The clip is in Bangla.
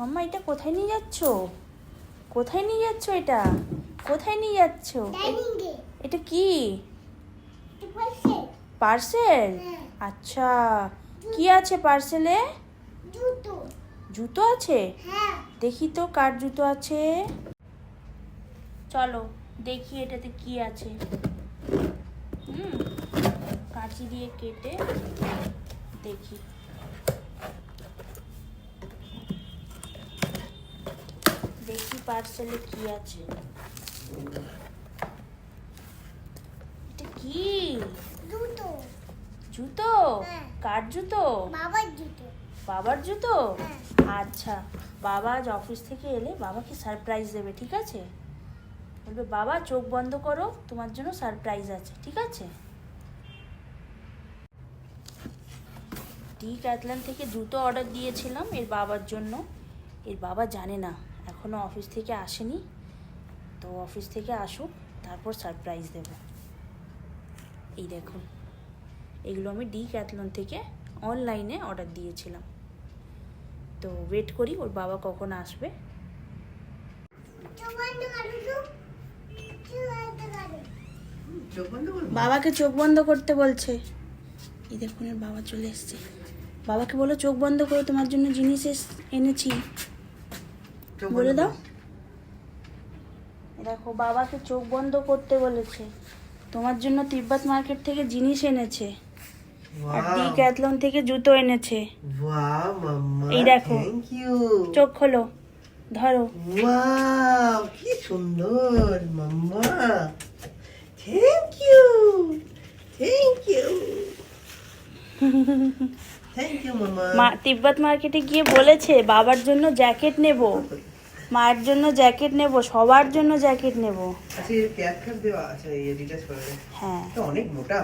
মাম্মা এটা কোথায় নিয়ে যাচ্ছ? কোথায় নিয়ে যাচ্ছ এটা? কোথায় নিয়ে যাচ্ছ? এটা কি পার্সেল? আচ্ছা, কি আছে পার্সেলে? জুতো আছে? দেখি তো কার জুতো আছে। চলো দেখি এটাতে কি আছে। কাঁচি দিয়ে কেটে দেখি। দেখি পার্সেলে কি আছে। এটা কি? জুতো? কার জুতো? বাবার জুতো? আচ্ছা, বাবা আজ অফিস থেকে এলে বাবাকে সারপ্রাইজ দেবে, ঠিক আছে? বলবে বাবা চোখ বন্ধ করো, তোমার জন্য সারপ্রাইজ আছে, ঠিক আছে? ডিক্যাথলন থেকে জুতো অর্ডার দিয়েছিলাম এর বাবার জন্য। এর বাবা জানে না, এখনও অফিস থেকে আসেনি, তো অফিস থেকে আসুক তারপর সারপ্রাইজ দেব। এই দেখুন, এগুলো আমি ডিক্যাথলন থেকে অনলাইনে অর্ডার দিয়েছিলাম। তো ওয়েট করি ওর বাবা কখন আসবে। বাবাকে চোখ বন্ধ করতে বলছে। এই দেখুন এর বাবা চলে এসছে। বাবাকে বলো চোখ বন্ধ করে, তোমার জন্য জিনিস এনেছি, বলে দাও। দেখো বাবাকে চোখ বন্ধ করতে বলেছে, তোমার জন্য তিব্বত মার্কেট থেকে জিনিস এনেছে, আর ডিক্যাথলন থেকে জুতো এনেছে। এই দেখো, চোখ খোলো, ধরো। ওয়াও, কি সুন্দর mamma. Thank you, thank you, thank you mamma. মা তিব্বত মার্কেটে গিয়ে বলেছে বাবার জন্য জ্যাকেট নেব, মায়ের জন্য জ্যাকেট নেব, সবার জন্য জ্যাকেট নেব। আচ্ছা, এই ক্যাপ দেওয়া আছে, এই ডিটেইলস করে। হ্যাঁ, তো অনেক মোটা।